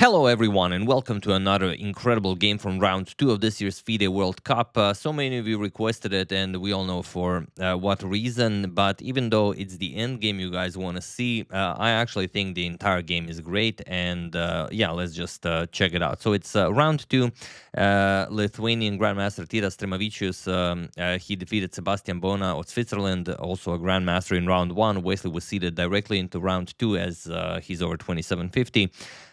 Hello everyone and welcome to another incredible game from round 2 of this year's FIDE World Cup. So many of you requested it and we all know for what reason, but even though it's the end game you guys want to see, I actually think the entire game is great and yeah, let's just check it out. So it's round 2, Lithuanian Grandmaster Titas Stremavicius, he defeated Sebastian Bona of Switzerland, also a Grandmaster in round 1. Wesley was seeded directly into round 2 as he's over 2750.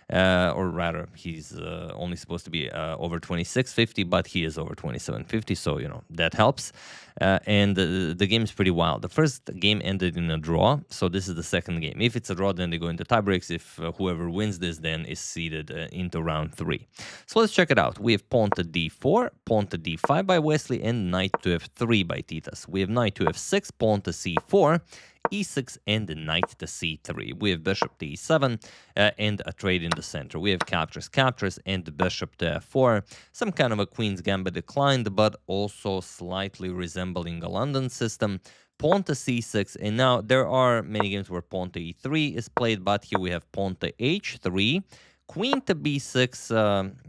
Or rather, he's only supposed to be over 2650, but he is over 2750, so, you know, that helps. And the game is pretty wild. The first game ended in a draw, so this is the second game. If it's a draw, then they go into tiebreaks. If whoever wins this, then is seeded into round 3. So let's check it out. We have pawn to d4, pawn to d5 by Wesley, and knight to f3 by Titas. We have knight to f6, pawn to c4, e6 and knight to c3. We have bishop to e7 and a trade in the center. We have captures, and bishop to f4. Some kind of a queen's gambit declined, but also slightly resembling a London system. Pawn to c6, and now there are many games where pawn to e3 is played, but here we have pawn to h3. Queen to b6,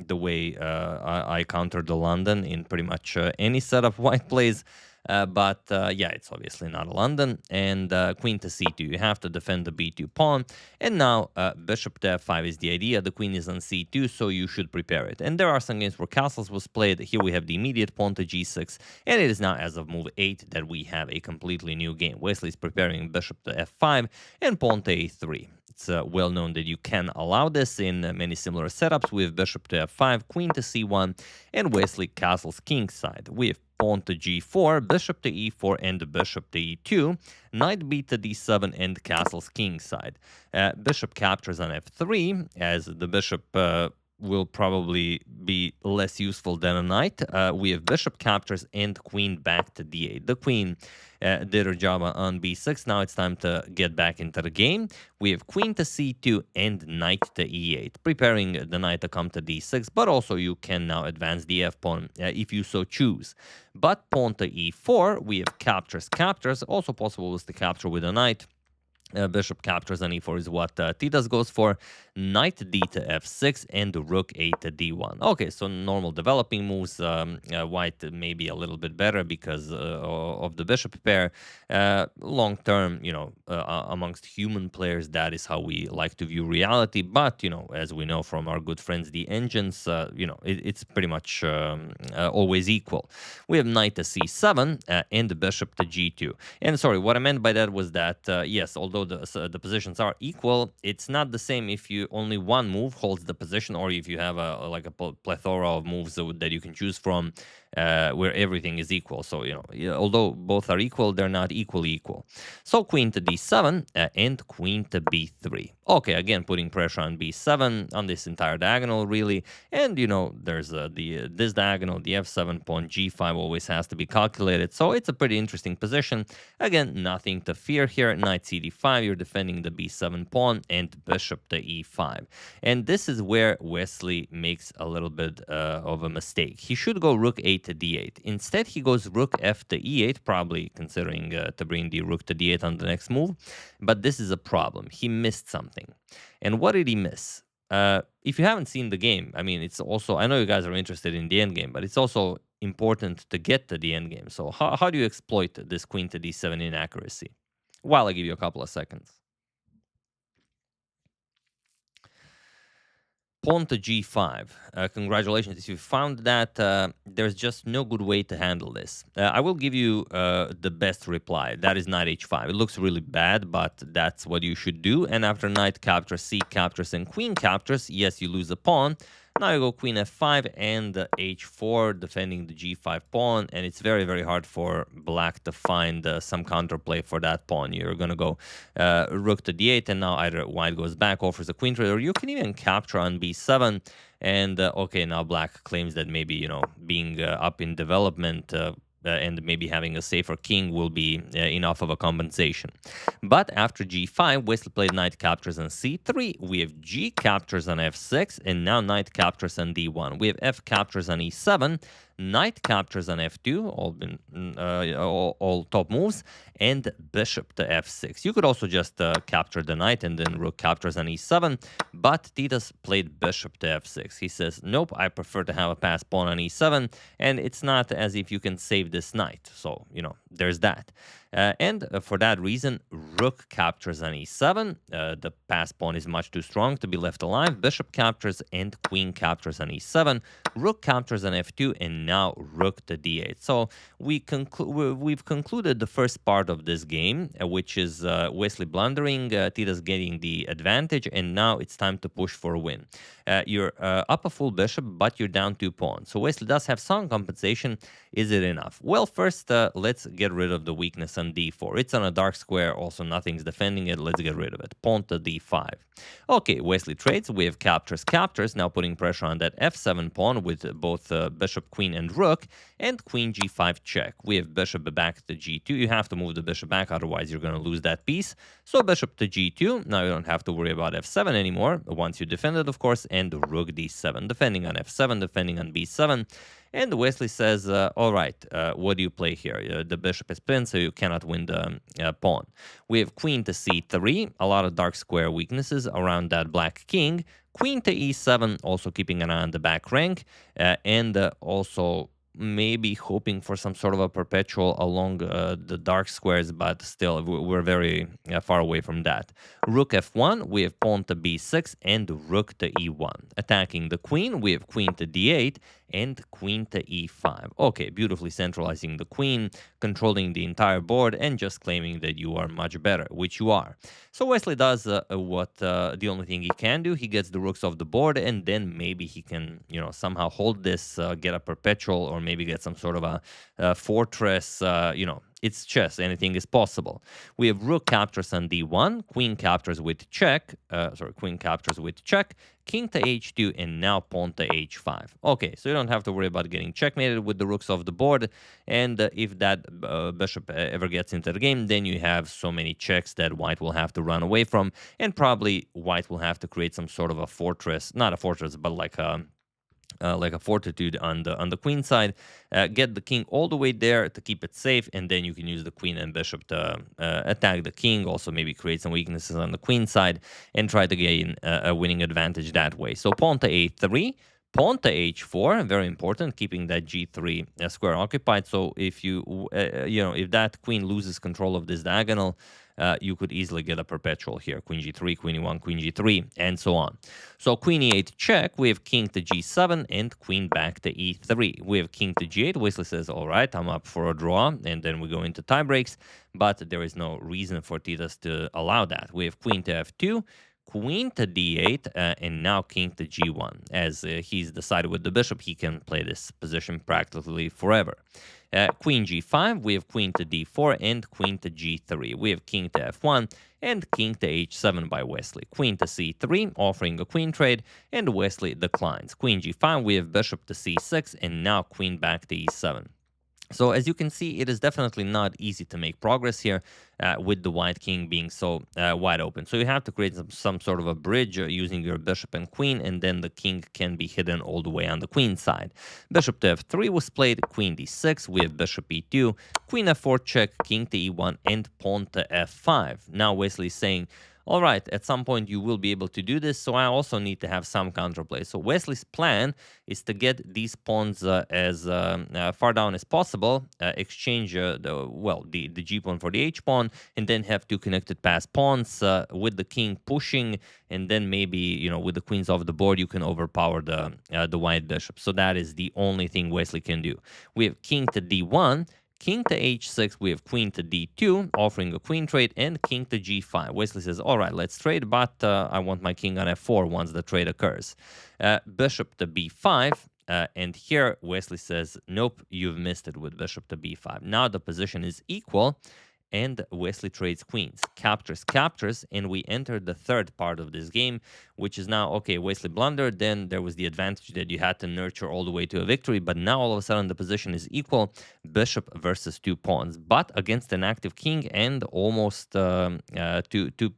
the way I countered the London in pretty much any setup white plays. But yeah, it's obviously not a London. And queen to c2, you have to defend the b2 pawn. And now bishop to f5 is the idea. The queen is on c2, so you should prepare it. And there are some games where castles was played. Here we have the immediate pawn to g6. And it is now, as of move 8, that we have a completely new game. Wesley is preparing bishop to f5 and pawn to a3. It's well known that you can allow this in many similar setups with bishop to f5, queen to c1, and Wesley castles kingside. We have pawn to g4, bishop to e4, and bishop to e2, knight b to d7, and castles kingside. Bishop captures on f3, as the bishop will probably be less useful than a knight. We have bishop captures and queen back to d8. The queen did her job on b6. Now it's time to get back into the game. We have queen to c2 and knight to e8, preparing the knight to come to d6, but also you can now advance the f-pawn if you so choose. But pawn to e4, we have captures, also possible is to capture with a knight. Bishop captures on e4 is what Titas goes for. Knight d to f6 and rook a to d1. Okay, so normal developing moves. White may be a little bit better because of the bishop pair. Long term, you know, amongst human players, that is how we like to view reality. But, you know, as we know from our good friends, the engines, you know, it's pretty much always equal. We have knight to c7 and the bishop to g2. And sorry, what I meant by that was that, yes, although the positions are equal, it's not the same if you only one move holds the position or if you have a plethora of moves that you can choose from where everything is equal. So, you know, although both are equal, they're not equally equal. So queen to d7 and queen to b3. Okay, again, putting pressure on b7, on this entire diagonal, really. And, you know, there's this diagonal, the f7 pawn, g5 always has to be calculated. So it's a pretty interesting position. Again, nothing to fear here. Knight cd5, you're defending the b7 pawn, and bishop to e5. And this is where Wesley makes a little bit of a mistake. He should go rook a to d8. Instead, he goes rook f to e8, probably considering to bring the rook to d8 on the next move. But this is a problem. He missed something. And what did he miss? If you haven't seen the game, I mean, it's also, I know you guys are interested in the endgame, but it's also important to get to the endgame. So how do you exploit this queen to d7 inaccuracy? Well, I give you a couple of seconds. Pawn to g5. Congratulations if you found that. There's just no good way to handle this. I will give you the best reply. That is knight h5. It looks really bad, but that's what you should do. And after knight captures, c captures, and queen captures, yes, you lose a pawn. Now you go queen f5 and h4, defending the g5 pawn, and it's very, very hard for black to find some counterplay for that pawn. You're going to go rook to d8, and now either white goes back, offers a queen trade, or you can even capture on b7. And okay, now black claims that maybe, you know, being up in development and maybe having a safer king will be enough of a compensation. But after g5, Wesley played knight captures on c3. We have g captures on f6, and now knight captures on d1. We have f captures on e7, knight captures on f2, all top moves, and bishop to f6. You could also just capture the knight and then rook captures on e7, but Titas played bishop to f6. He says, nope, I prefer to have a passed pawn on e7, and it's not as if you can save this knight. So, there's that. And for that reason, rook captures on e7. The passed pawn is much too strong to be left alive. Bishop captures and queen captures on e7. Rook captures on f2, and now rook to d8. So we've concluded the first part of this game, which is Wesley blundering, Titas getting the advantage, and now it's time to push for a win. You're up a full bishop, but you're down 2 pawns. So Wesley does have some compensation. Is it enough? Well, first, let's get rid of the weakness on d4. It's on a dark square, also nothing's defending it. Let's get rid of it. Pawn to d5. Okay, Wesley trades. We have captures, now putting pressure on that f7 pawn with both bishop, queen, and rook, and queen g5 check. We have bishop back to g2. You have to move the bishop back, otherwise you're going to lose that piece. So bishop to g2. Now you don't have to worry about f7 anymore, once you defend it, of course, and rook d7, defending on f7, defending on b7. And Wesley says, all right, what do you play here? The bishop is pinned, so you cannot win the pawn. We have queen to c3, a lot of dark square weaknesses around that black king. Queen to e7, also keeping an eye on the back rank, and also maybe hoping for some sort of a perpetual along the dark squares, but still, we're very far away from that. Rook f1, we have pawn to b6, and rook to e1. Attacking the queen, we have queen to d8, and queen to e5. Okay, beautifully centralizing the queen, controlling the entire board, and just claiming that you are much better, which you are. So Wesley does what the only thing he can do. He gets the rooks off the board, and then maybe he can, somehow hold this, get a perpetual, or maybe get some sort of a fortress, it's chess. Anything is possible. We have rook captures on d1, queen captures with check, king to h2, and now pawn to h5. Okay, so you don't have to worry about getting checkmated with the rooks off the board, and if that bishop ever gets into the game, then you have so many checks that white will have to run away from, and probably white will have to create some sort of a fortress, not a fortress, but like a fortitude on the queen side, get the king all the way there to keep it safe, and then you can use the queen and bishop to attack the king, also maybe create some weaknesses on the queen side, and try to gain a winning advantage that way. So pawn to a3, pawn to h4, very important, keeping that g3 square occupied. So if if that queen loses control of this diagonal, you could easily get a perpetual here. Queen g3, queen e1, queen g3, and so on. So queen e8 check, we have king to g7, and queen back to e3. We have king to g8. Wesley says, all right, I'm up for a draw, and then we go into tie breaks, but there is no reason for Titas to allow that. We have queen to f2, queen to d8, and now king to g1. As he's decided with the bishop, he can play this position practically forever. Queen g5, we have queen to d4, and queen to g3. We have king to f1, and king to h7 by Wesley. Queen to c3, offering a queen trade, and Wesley declines. Queen g5, we have bishop to c6, and now queen back to e7. So as you can see, it is definitely not easy to make progress here with the white king being so wide open. So you have to create some sort of a bridge using your bishop and queen, and then the king can be hidden all the way on the queen side. Bishop to f3 was played, queen d6, we have bishop e2, queen f4 check, king to e1, and pawn to f5. Now Wesley is saying, all right, at some point you will be able to do this, so I also need to have some counterplay. So Wesley's plan is to get these pawns as far down as possible, exchange the g pawn for the h pawn, and then have two connected passed pawns with the king pushing, and then maybe with the queens off the board you can overpower the white bishop. So that is the only thing Wesley can do. We have king to d1. King to h6, we have queen to d2, offering a queen trade, and king to g5. Wesley says, all right, let's trade, but I want my king on f4 once the trade occurs. Bishop to b5, and here Wesley says, nope, you've missed it with bishop to b5. Now the position is equal, and Wesley trades queens, captures, and we enter the third part of this game, which is now, okay, Wesley blundered, then there was the advantage that you had to nurture all the way to a victory, but now all of a sudden the position is equal, bishop versus 2 pawns, but against an active king and almost two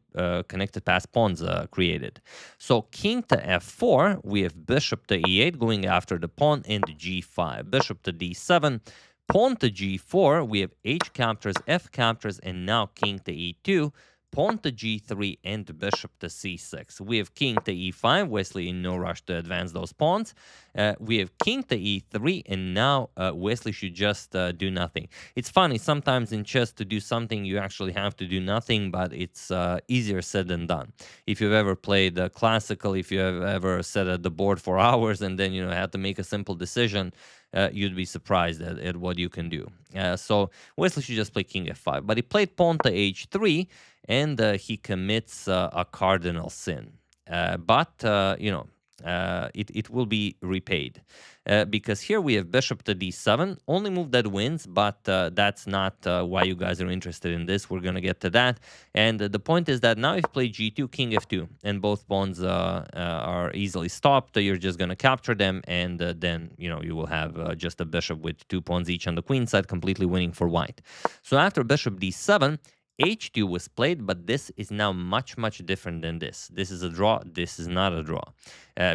connected pass pawns created. So king to f4, we have bishop to e8 going after the pawn, and g5, bishop to d7, pawn to g4, we have h captures, f captures, and now king to e2, pawn to g3, and bishop to c6. We have king to e5, Wesley in no rush to advance those pawns. We have king to e3, and now Wesley should just do nothing. It's funny, sometimes in chess to do something you actually have to do nothing, but it's easier said than done. If you've ever played classical, if you have ever sat at the board for hours and then had to make a simple decision, you'd be surprised at what you can do. So Wesley should just play king f5, but he played pawn to h3, and he commits a cardinal sin. But it will be repaid, because here we have bishop to d7, only move that wins, but that's not why you guys are interested in this. We're going to get to that. And the point is that now if you play g2, king f2, and both pawns are easily stopped, you're just going to capture them, and then you will have just a bishop with 2 pawns each on the queen side, completely winning for white. So after bishop d7, h2 was played, but this is now much different than this. This is a draw. This is not a draw,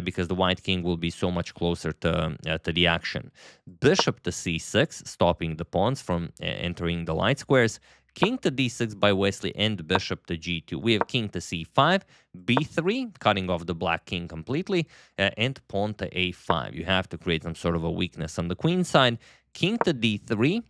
because the white king will be so much closer to the action. Bishop to c6, stopping the pawns from entering the light squares. King to d6 by Wesley, and bishop to g2. We have king to c5, b3, cutting off the black king completely, and pawn to a5. You have to create some sort of a weakness on the queen side. King to d3,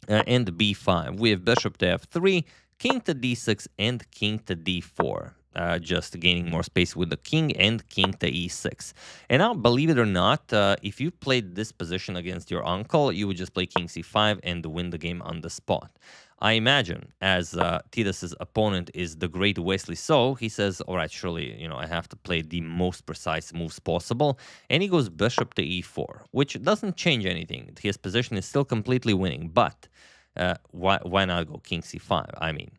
and b5. We have bishop to f3, king to d6, and king to d4. Just gaining more space with the king, and king to e6. And now, believe it or not, if you played this position against your uncle, you would just play king c5 and win the game on the spot. I imagine, as Titas' opponent is the great Wesley So, he says, all right, surely, I have to play the most precise moves possible. And he goes bishop to e4, which doesn't change anything. His position is still completely winning, but why not go king c5? I mean,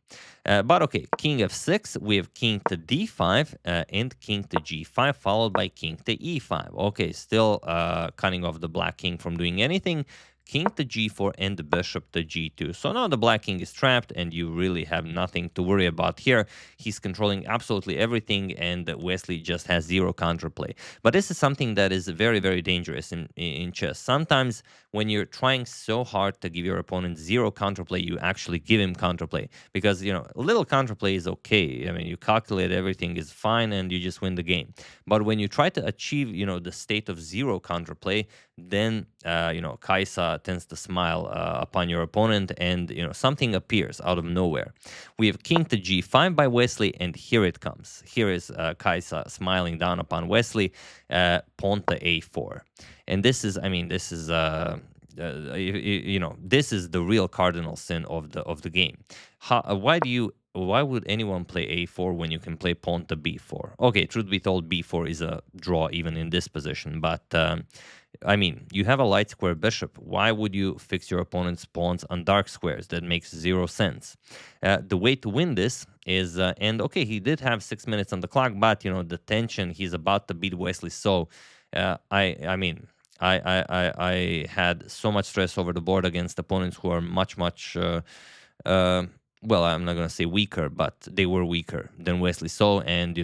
but okay, king f6, we have king to d5 and king to g5, followed by king to e5. Okay, still cutting off the black king from doing anything. King to g4 and the bishop to g2. So now the black king is trapped, and you really have nothing to worry about here. He's controlling absolutely everything, and Wesley just has zero counterplay. But this is something that is very dangerous in chess. Sometimes when you're trying so hard to give your opponent zero counterplay, you actually give him counterplay, because a little counterplay is okay. I mean, you calculate everything is fine and you just win the game. But when you try to achieve the state of zero counterplay, then Kaisa tends to smile upon your opponent, and something appears out of nowhere. We have king to g5 by Wesley, and here it comes. Here is Kaisa smiling down upon Wesley, pawn to a4. And this is, this is this is the real cardinal sin of the game. Why would anyone play a4 when you can play pawn to b4? Okay, truth be told, b4 is a draw even in this position, but you have a light square bishop. Why would you fix your opponent's pawns on dark squares? That makes zero sense. The way to win this is, and okay, he did have 6 minutes on the clock, but the tension, he's about to beat Wesley. So I had so much stress over the board against opponents who are much well, I'm not going to say weaker, but they were weaker than Wesley So, and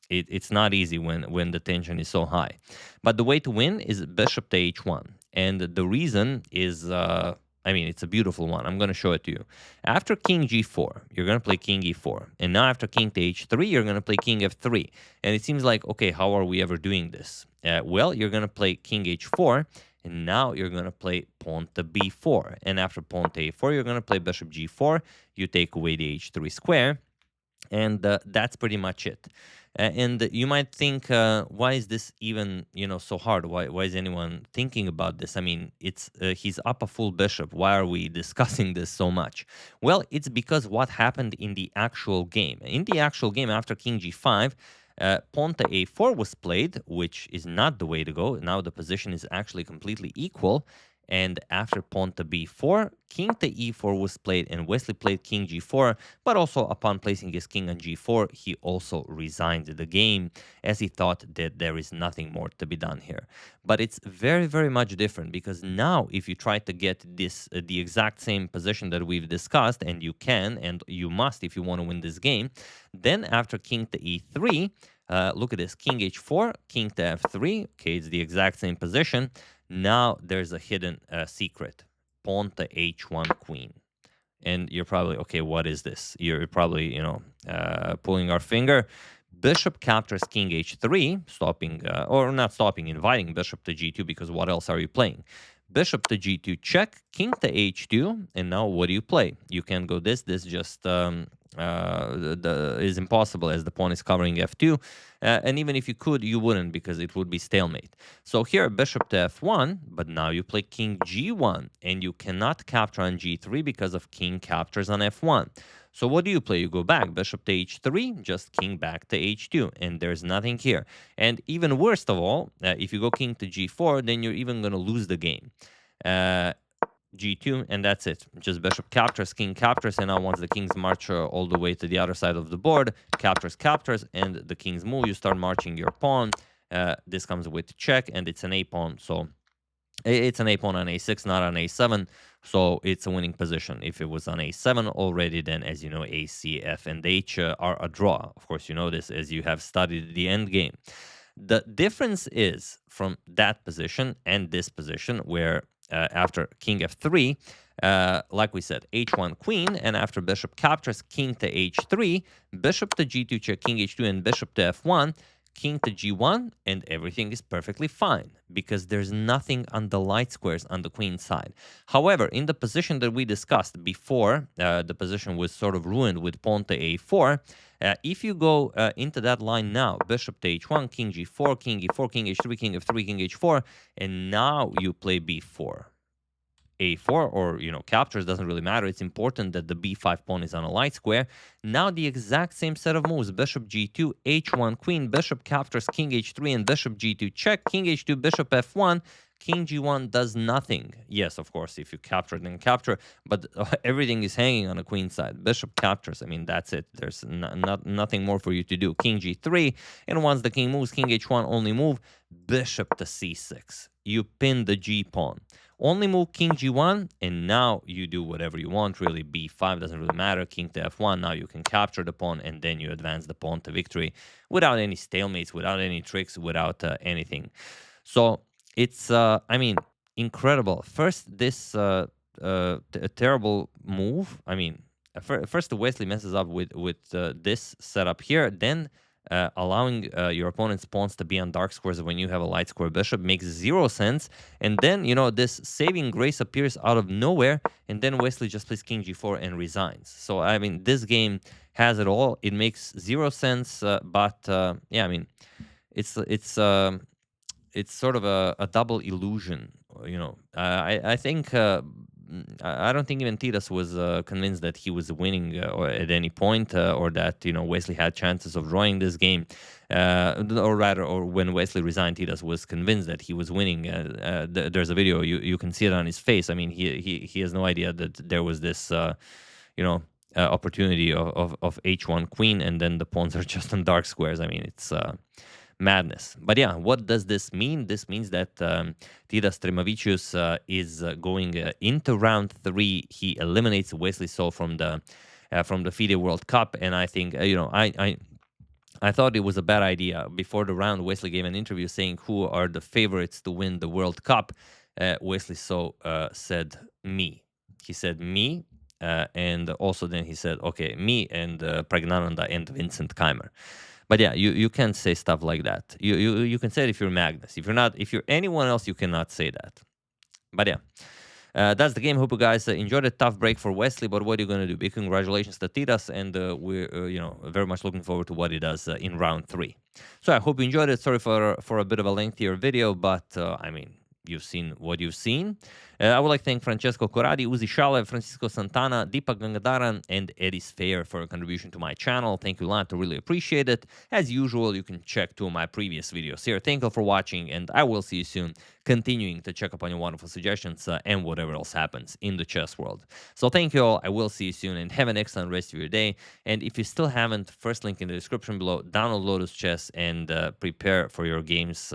it's not easy when the tension is so high. But the way to win is bishop to h1. And the reason is, it's a beautiful one. I'm going to show it to you. After king g4, you're going to play king e4. And now after king to h3, you're going to play king f3. And it seems like, okay, how are we ever doing this? Well, you're going to play king h4. And now you're going to play pawn to b4. And after pawn to a4, you're going to play bishop g4. You take away the h3 square. And that's pretty much it. And you might think, why is this even, so hard? Why is anyone thinking about this? I mean, it's he's up a full bishop. Why are we discussing this so much? Well, it's because what happened in the actual game. In the actual game, after king g5, pawn to a4 was played, which is not the way to go. Now the position is actually completely equal. And after pawn to b4, king to e4 was played, and Wesley played king g4, but also upon placing his king on g4, he also resigned the game, as he thought that there is nothing more to be done here. But it's very, very much different, because now if you try to get this the exact same position that we've discussed, and you can, and you must if you want to win this game, then after king to e3, look at this, king h4, king to f3, okay, it's the exact same position. Now there's a hidden secret, pawn to h1 queen. And you're probably, okay, what is this? You're probably, pulling our finger. Bishop captures king h3, stopping, or not stopping, inviting bishop to g2, because what else are you playing? Bishop to g2 check, king to h2, and now what do you play? You can go this just is impossible, as the pawn is covering f2, and even if you could, you wouldn't, because it would be stalemate. So here, bishop to f1, but now you play king g1, and you cannot capture on g3 because of king captures on f1. So what do you play? You go back, bishop to h3, just king back to h2, and there's nothing here. And even worst of all, if you go king to g4, then you're even going to lose the game. G2, and that's it. Just bishop captures, king captures, and now once the kings march all the way to the other side of the board, captures, and the kings move, you start marching your pawn. This comes with check, and it's an a pawn, so it's an a pawn on a6, not on a7, so it's a winning position. If it was on a7 already, then, as you know, a, c, f, and h are a draw. Of course, you know this as you have studied the end game. The difference is from that position and this position, where after king f3, like we said, h1 queen, and after bishop captures, king to h3, bishop to g2 check, king h2, and bishop to f1, king to g1, and everything is perfectly fine, because there's nothing on the light squares on the queen side. However, in the position that we discussed before, the position was sort of ruined with pawn to a4. If you go into that line now, bishop to h1, king g4, king e4, king h3, king f3, king h4, and now you play b4. a4, or captures, doesn't really matter. It's important that the b5 pawn is on a light square. Now the exact same set of moves, bishop g2, h1 queen, bishop captures, king h3, and bishop g2 check, king h2, bishop f1, king g1 does nothing. Yes, of course, if you capture, then capture, but everything is hanging on the queen side. Bishop captures, I mean, that's it. There's nothing more for you to do. King g3, and once the king moves, king h1, only move, bishop to c6. You pin the g pawn. Only move king g1, and now you do whatever you want, really. b5 doesn't really matter. King to f1, now you can capture the pawn, and then you advance the pawn to victory without any stalemates, without any tricks, without anything. So it's, I mean, incredible. First, this terrible move. I mean, first Wesley messes up with this setup here, then allowing your opponent's pawns to be on dark squares when you have a light square bishop makes zero sense. And then, this saving grace appears out of nowhere, and then Wesley just plays king g4 and resigns. So, I mean, this game has it all. It makes zero sense, but yeah, I mean, it's sort of a double illusion. I think I don't think even Titas was convinced that he was winning or at any point, or that Wesley had chances of drawing this game, or when Wesley resigned, Titas was convinced that he was winning. There's a video, you can see it on his face. I mean, he has no idea that there was this opportunity of h1 queen, and then the pawns are just on dark squares. I mean, it's madness. But yeah, what does this mean? This means that Titas Stremavicius is going into round 3. He eliminates Wesley So from the FIDE World Cup, and I think I thought it was a bad idea. Before the round, Wesley gave an interview saying who are the favorites to win the World Cup. Wesley So said me. He said me, and also then he said, okay, me and Pragnananda and Vincent Keimer. But yeah, you can't say stuff like that. You can say it if you're Magnus. If you're anyone else, you cannot say that. But yeah, that's the game. Hope you guys enjoyed a tough break for Wesley. But what are you going to do? Big congratulations to Titas, and we're very much looking forward to what he does in round 3. So I hope you enjoyed it. Sorry for a bit of a lengthier video, but I mean, you've seen what you've seen. I would like to thank Francesco Corradi, Uzi Shalev, Francisco Santana, Deepak Gangadaran, and Eddie Sphere for a contribution to my channel. Thank you a lot. I really appreciate it. As usual, you can check 2 of my previous videos here. Thank you for watching, and I will see you soon. continuing to check upon your wonderful suggestions and whatever else happens in the chess world. So thank you all. I will see you soon, and have an excellent rest of your day. And if you still haven't, first link in the description below, download Lotus Chess and prepare for your games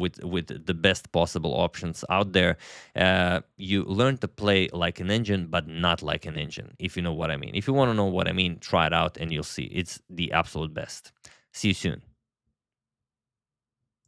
with the best possible options out there. You learn to play like an engine, but not like an engine, if you know what I mean. If you want to know what I mean, try it out and you'll see. It's the absolute best. See you soon.